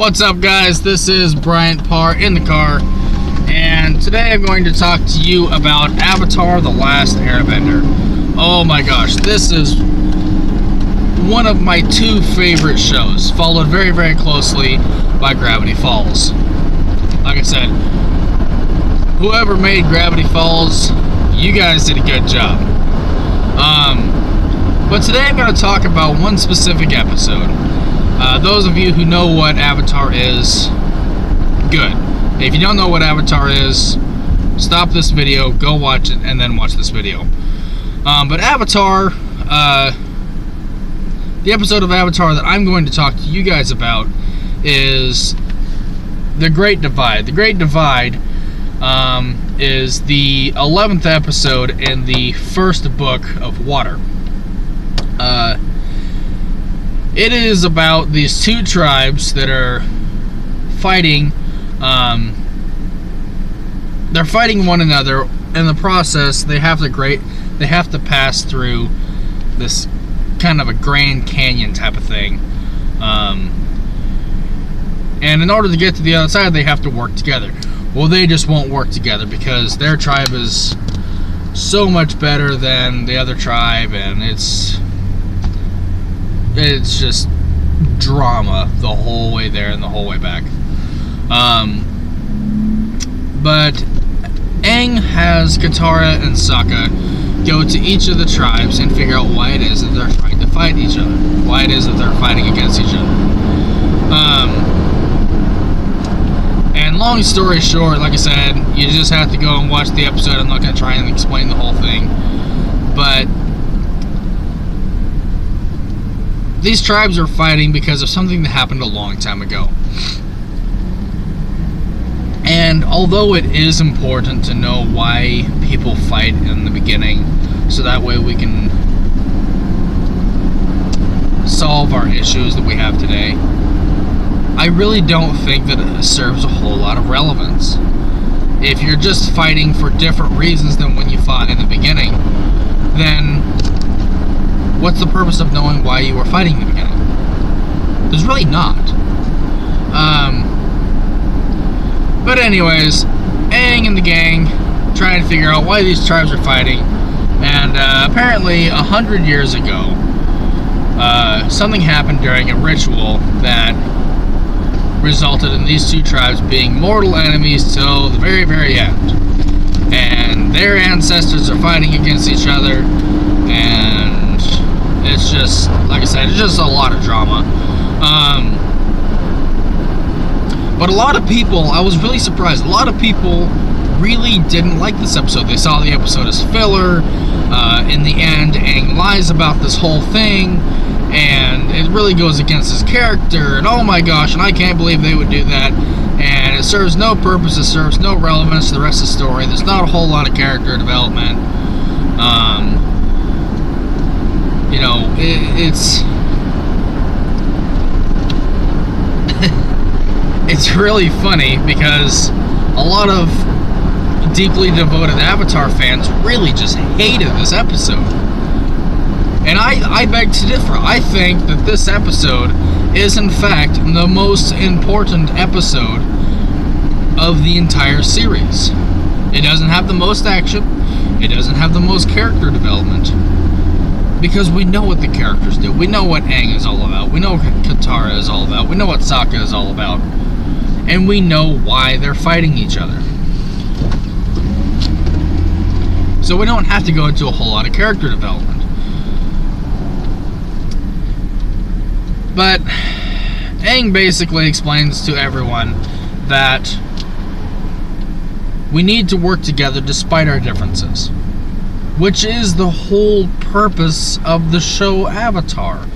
What's up, guys? This is Bryant, Parr in the car, and today I'm going to talk to you about Avatar: The Last Airbender. Oh my gosh, this is one of my two favorite shows, followed very, very closely by Gravity Falls. Like I said, whoever made Gravity Falls, you guys did a good job. But today I'm going to talk about one specific episode. Those of you who know what Avatar is, good. If you don't know what Avatar is, stop this video, go watch it, and then watch this video. But Avatar, the episode of Avatar that I'm going to talk to you guys about is The Great Divide. The Great Divide is the 11th episode in the first book of Water. It is about these two tribes that are fighting. They're fighting one another. In the process, they have to pass through this kind of a Grand Canyon type of thing. And in order to get to the other side, they have to work together. Well, they just won't work together because their tribe is so much better than the other tribe, and it's just drama the whole way there and the whole way back. But Aang has Katara and Sokka go to each of the tribes and figure out why it is that they're trying to fight each other, why it is that they're fighting against each other. And long story short, like I said, you just have to go and watch the episode. I'm not going to try and explain the whole thing, but these tribes are fighting because of something that happened a long time ago. And although it is important to know why people fight in the beginning, so that way we can solve our issues that we have today, I really don't think that it serves a whole lot of relevance. If you're just fighting for different reasons than when you fought in the beginning, then what's the purpose of knowing why you were fighting in the beginning? There's really not. But anyways, Aang and the gang trying to figure out why these tribes are fighting, and apparently 100 years ago, something happened during a ritual that resulted in these two tribes being mortal enemies till the very, very end. And their ancestors are fighting against each other, and it's just, like I said, it's just a lot of drama. But a lot of people, I was really surprised, a lot of people really didn't like this episode. They saw the episode as filler. In the end, Aang lies about this whole thing, and it really goes against his character, and oh my gosh, and I can't believe they would do that, and it serves no purpose, it serves no relevance to the rest of the story. There's not a whole lot of character development. You know, it's it's really funny because a lot of deeply devoted Avatar fans really just hated this episode. And I beg to differ. I think that this episode is in fact the most important episode of the entire series. It doesn't have the most action. It doesn't have the most character development. Because we know what the characters do. We know what Aang is all about. We know what Katara is all about. We know what Sokka is all about. And we know why they're fighting each other. So we don't have to go into a whole lot of character development. But Aang basically explains to everyone that we need to work together despite our differences, which is the whole purpose of the show Avatar.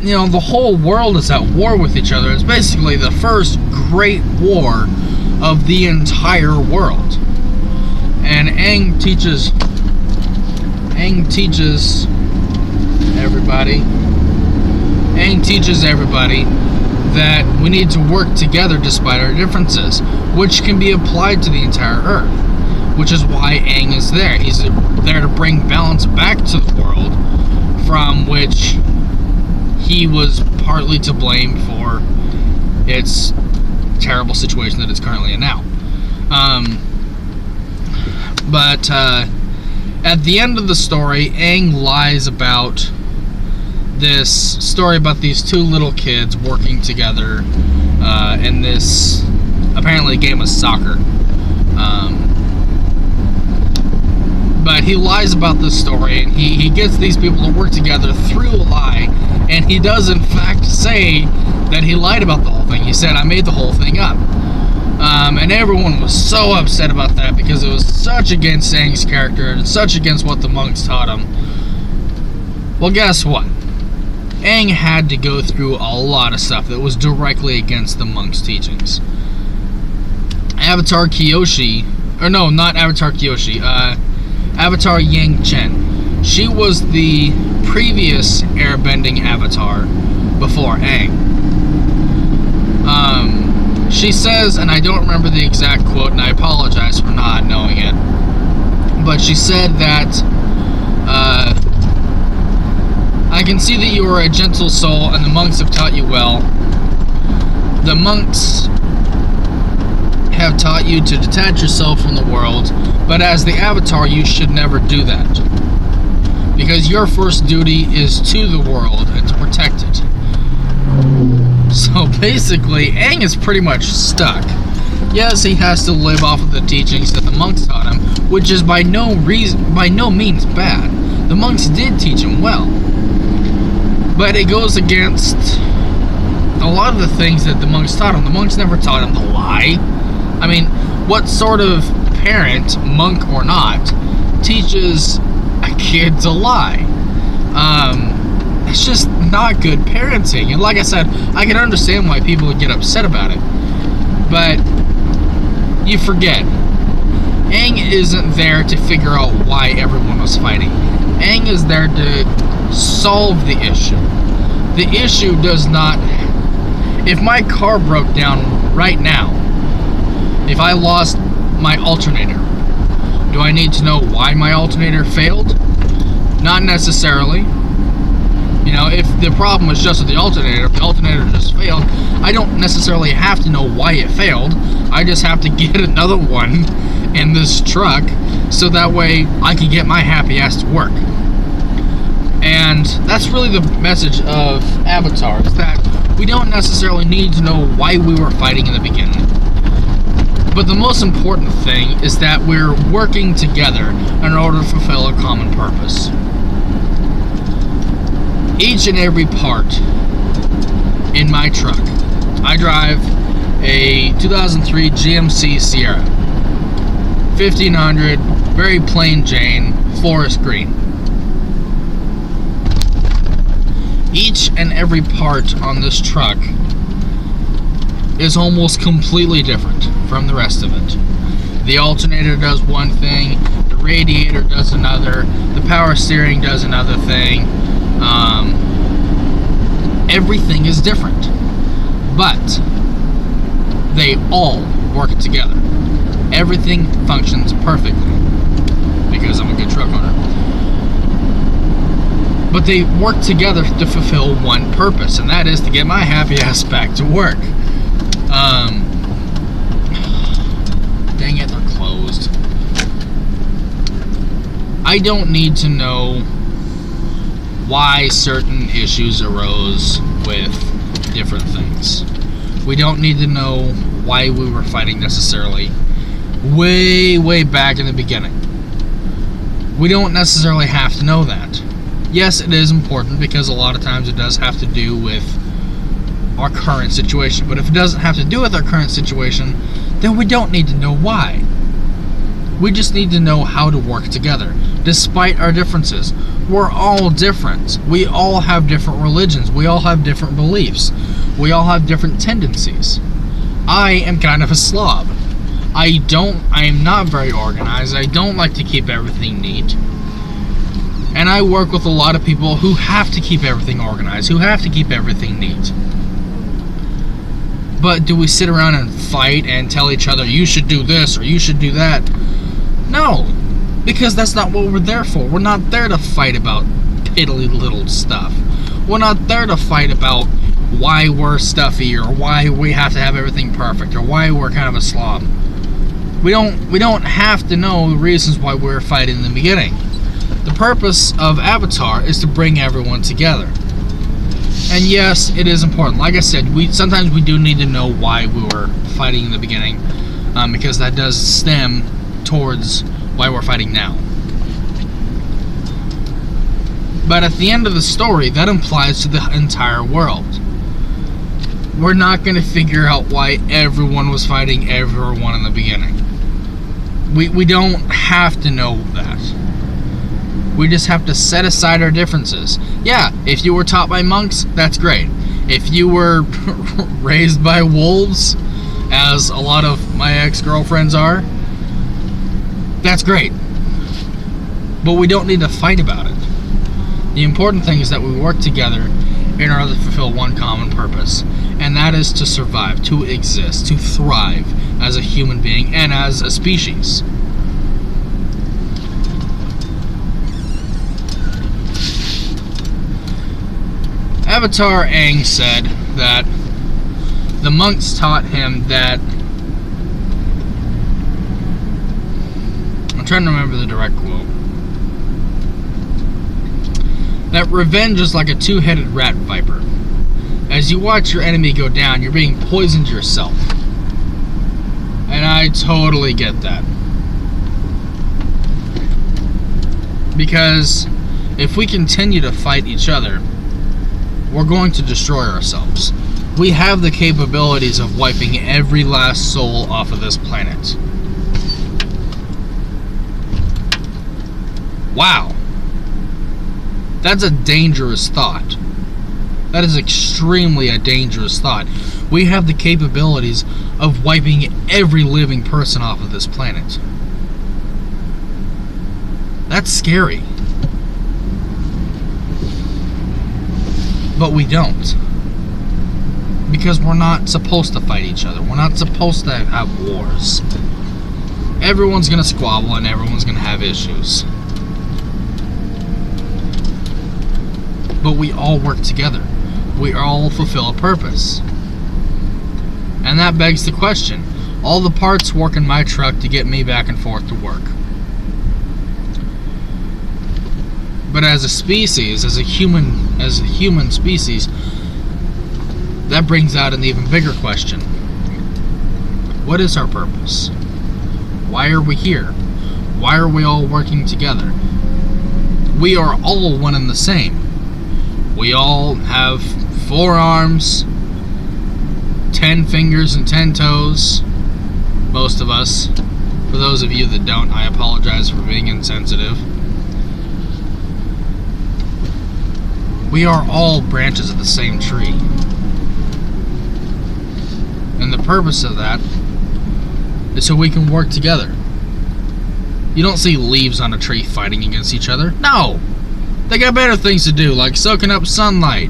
You know, the whole world is at war with each other. It's basically the first great war of the entire world. And Aang teaches everybody that we need to work together despite our differences, which can be applied to the entire Earth, which is why Aang is there. He's there to bring balance back to the world, from which he was partly to blame for its terrible situation that it's currently in now. But at the end of the story, Aang lies about this story about these two little kids working together in this apparently game of soccer. But he lies about this story, and he gets these people to work together through a lie, and he does in fact say that he lied about the whole thing. He said, I made the whole thing up. And everyone was so upset about that because it was such against Aang's character and such against what the monks taught him. Well, guess what? Aang had to go through a lot of stuff that was directly against the monks' teachings. Avatar Kyoshi, or no, not Avatar Kyoshi, Avatar Yang Chen. She was the previous airbending avatar before Aang. She says, and I don't remember the exact quote, and I apologize for not knowing it, but she said that, I can see that you are a gentle soul, and the monks have taught you well. The monks have taught you to detach yourself from the world, but as the Avatar, you should never do that. Because your first duty is to the world and to protect it. So basically, Aang is pretty much stuck. Yes, he has to live off of the teachings that the monks taught him, which is by no means bad. The monks did teach him well. But it goes against a lot of the things that the monks taught him. The monks never taught him to lie. I mean, what sort of parent, monk or not, teaches a kid to lie? It's just not good parenting. And like I said, I can understand why people would get upset about it. But you forget, Aang isn't there to figure out why everyone was fighting. Aang is there to solve the issue. The issue does not... If my car broke down right now, if I lost my alternator, do I need to know why my alternator failed? Not necessarily. You know, if the problem was just with the alternator, if the alternator just failed, I don't necessarily have to know why it failed. I just have to get another one in this truck so that way I can get my happy ass to work. And that's really the message of Avatar, is that we don't necessarily need to know why we were fighting in the beginning. But the most important thing is that we're working together in order to fulfill a common purpose. Each and every part in my truck. I drive a 2003 GMC Sierra 1500, very plain Jane, forest green. Each and every part on this truck is almost completely different from the rest of it. The alternator does one thing, the radiator does another, the power steering does another thing. Everything is different, but they all work together. Everything functions perfectly because I'm a good truck owner. But they work together to fulfill one purpose, and that is to get my happy ass back to work. Dang it, they're closed. I don't need to know why certain issues arose with different things. We don't need to know why we were fighting necessarily way back in the beginning. We don't necessarily have to know that. Yes, it is important because a lot of times it does have to do with our current situation. But if it doesn't have to do with our current situation, then we don't need to know why. We just need to know how to work together, despite our differences. We're all different. We all have different religions. We all have different beliefs. We all have different tendencies. I am kind of a slob. I am not very organized. I don't like to keep everything neat. And I work with a lot of people who have to keep everything organized, who have to keep everything neat. But do we sit around and fight and tell each other, you should do this or you should do that? No, because that's not what we're there for. We're not there to fight about piddly little stuff. We're not there to fight about why we're stuffy, or why we have to have everything perfect, or why we're kind of a slob. We don't have to know the reasons why we're fighting in the beginning. The purpose of Avatar is to bring everyone together. And yes, it is important. Like I said, sometimes we do need to know why we were fighting in the beginning, because that does stem towards why we're fighting now. But at the end of the story, that applies to the entire world. We're not going to figure out why everyone was fighting everyone in the beginning. We don't have to know that. We just have to set aside our differences. Yeah, if you were taught by monks, that's great. If you were raised by wolves, as a lot of my ex-girlfriends are, that's great. But we don't need to fight about it. The important thing is that we work together in order to fulfill one common purpose, and that is to survive, to exist, to thrive as a human being and as a species. Avatar Aang said that the monks taught him that, I'm trying to remember the direct quote, that revenge is like a two-headed rat viper. As you watch your enemy go down, you're being poisoned yourself. And I totally get that. Because if we continue to fight each other, we're going to destroy ourselves. We have the capabilities of wiping every last soul off of this planet. Wow. That's a dangerous thought. That is extremely a dangerous thought. We have the capabilities of wiping every living person off of this planet. That's scary. But we don't. Because we're not supposed to fight each other. We're not supposed to have wars. Everyone's gonna squabble and everyone's gonna have issues. But we all work together. We all fulfill a purpose. And that begs the question. All the parts work in my truck to get me back and forth to work. But as a species, as a human species, that brings out an even bigger question. What is our purpose? Why are we here? Why are we all working together? We are all one and the same. We all have 4 arms, 10 fingers and 10 toes. Most of us. For those of you that don't, I apologize for being insensitive. We are all branches of the same tree. And the purpose of that is so we can work together. You don't see leaves on a tree fighting against each other. No! They got better things to do, like soaking up sunlight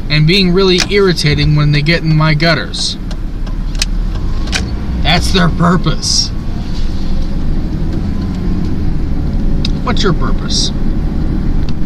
and being really irritating when they get in my gutters. That's their purpose. What's your purpose?